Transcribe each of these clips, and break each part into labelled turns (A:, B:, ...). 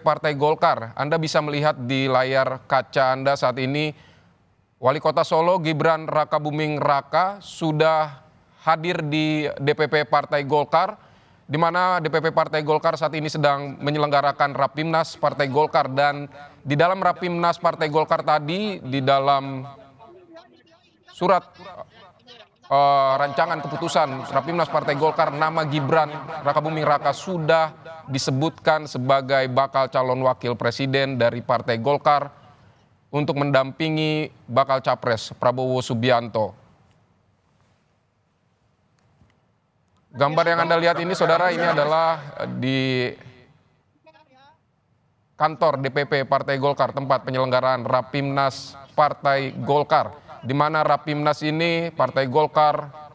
A: Partai Golkar. Anda bisa melihat di layar kaca Anda saat ini, Wali Kota Solo Gibran Rakabuming Raka sudah hadir di DPP Partai Golkar, di mana DPP Partai Golkar saat ini sedang menyelenggarakan Rapimnas Partai Golkar. Dan di dalam Rapimnas Partai Golkar tadi, di dalam surat rancangan keputusan Rapimnas Partai Golkar, nama Gibran Rakabuming Raka sudah disebutkan sebagai bakal calon wakil presiden dari Partai Golkar untuk mendampingi bakal capres Prabowo Subianto. Gambar yang Anda lihat ini, saudara, ini adalah di kantor DPP Partai Golkar, tempat penyelenggaraan Rapimnas Partai Golkar, di mana Rapimnas ini Partai Golkar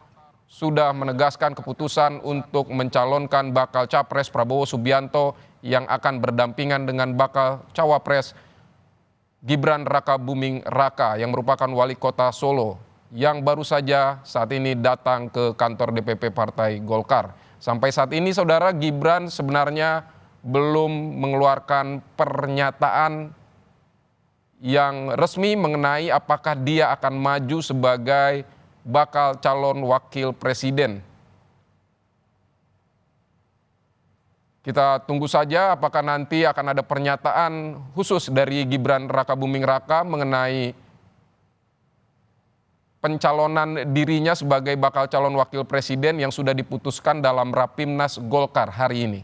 A: sudah menegaskan keputusan untuk mencalonkan bakal capres Prabowo Subianto yang akan berdampingan dengan bakal cawapres Gibran Rakabuming Raka yang merupakan wali kota Solo, yang baru saja saat ini datang ke kantor DPP Partai Golkar. Sampai saat ini, saudara, Gibran sebenarnya belum mengeluarkan pernyataan yang resmi mengenai apakah dia akan maju sebagai bakal calon wakil presiden. Kita tunggu saja apakah nanti akan ada pernyataan khusus dari Gibran Rakabuming Raka mengenai pencalonan dirinya sebagai bakal calon wakil presiden yang sudah diputuskan dalam Rapimnas Golkar hari ini.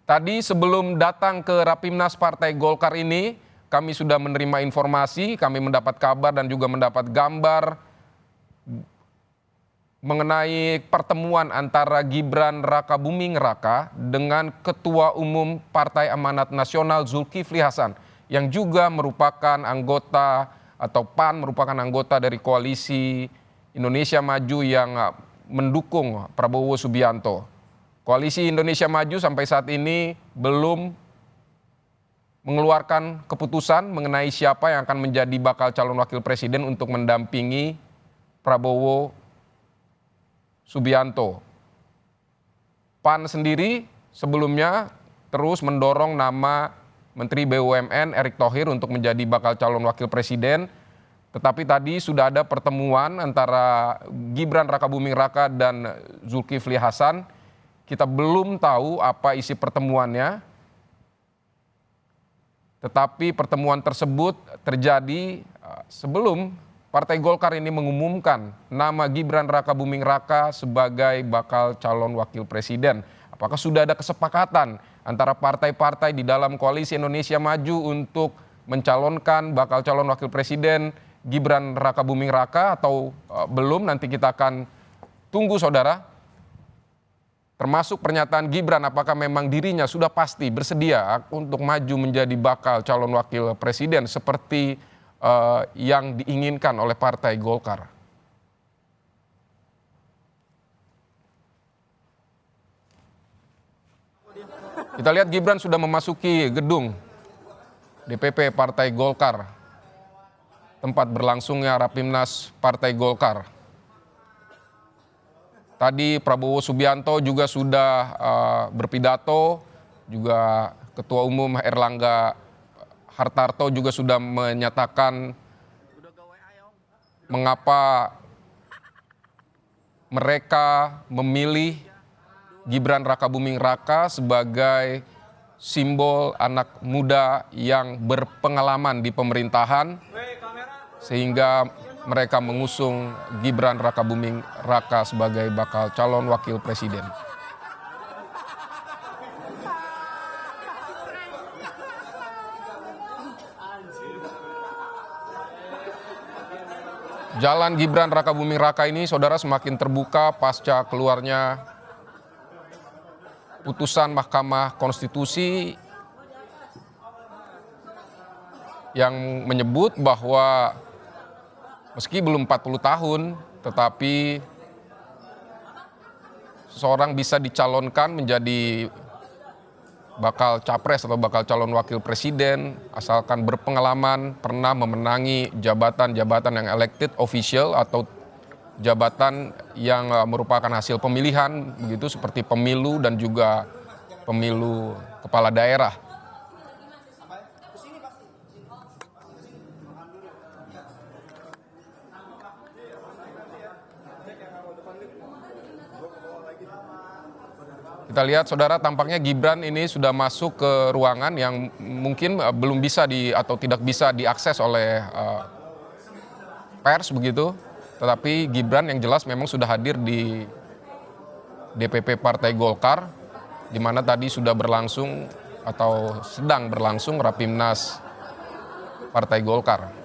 A: Tadi sebelum datang ke Rapimnas Partai Golkar ini, kami sudah menerima informasi, kami mendapat kabar dan juga mendapat gambar mengenai pertemuan antara Gibran Rakabuming Raka dengan Ketua Umum Partai Amanat Nasional Zulkifli Hasan, yang juga merupakan anggota atau PAN merupakan anggota dari koalisi Indonesia Maju yang mendukung Prabowo Subianto. Koalisi Indonesia Maju sampai saat ini belum mengeluarkan keputusan mengenai siapa yang akan menjadi bakal calon wakil presiden untuk mendampingi Prabowo Subianto. PAN sendiri sebelumnya terus mendorong nama Menteri BUMN Erick Thohir untuk menjadi bakal calon wakil presiden. Tetapi tadi sudah ada pertemuan antara Gibran Rakabuming Raka dan Zulkifli Hasan. Kita belum tahu apa isi pertemuannya, tetapi pertemuan tersebut terjadi sebelum Partai Golkar ini mengumumkan nama Gibran Rakabuming Raka sebagai bakal calon wakil presiden. Apakah sudah ada kesepakatan antara partai-partai di dalam koalisi Indonesia Maju untuk mencalonkan bakal calon wakil presiden Gibran Rakabuming Raka atau belum? Nanti kita akan tunggu, saudara. Termasuk pernyataan Gibran, apakah memang dirinya sudah pasti bersedia untuk maju menjadi bakal calon wakil presiden seperti yang diinginkan oleh Partai Golkar. Kita lihat Gibran sudah memasuki gedung DPP Partai Golkar, tempat berlangsungnya Rapimnas Partai Golkar. Tadi Prabowo Subianto juga sudah berpidato, juga Ketua Umum Erlangga Hartarto juga sudah menyatakan mengapa mereka memilih Gibran Rakabuming Raka sebagai simbol anak muda yang berpengalaman di pemerintahan, sehingga mereka mengusung Gibran Rakabuming Raka sebagai bakal calon wakil presiden. Jalan Gibran Rakabuming Raka ini, saudara, semakin terbuka pasca keluarnya putusan Mahkamah Konstitusi yang menyebut bahwa meski belum 40 tahun, tetapi seseorang bisa dicalonkan menjadi bakal capres atau bakal calon wakil presiden asalkan berpengalaman, pernah memenangi jabatan-jabatan yang elected official atau jabatan yang merupakan hasil pemilihan, begitu seperti pemilu dan juga pemilu kepala daerah. Kita lihat saudara, tampaknya Gibran ini sudah masuk ke ruangan yang mungkin belum bisa atau tidak bisa diakses oleh pers begitu. Tetapi Gibran yang jelas memang sudah hadir di DPP Partai Golkar, di mana tadi sudah berlangsung atau sedang berlangsung Rapimnas Partai Golkar.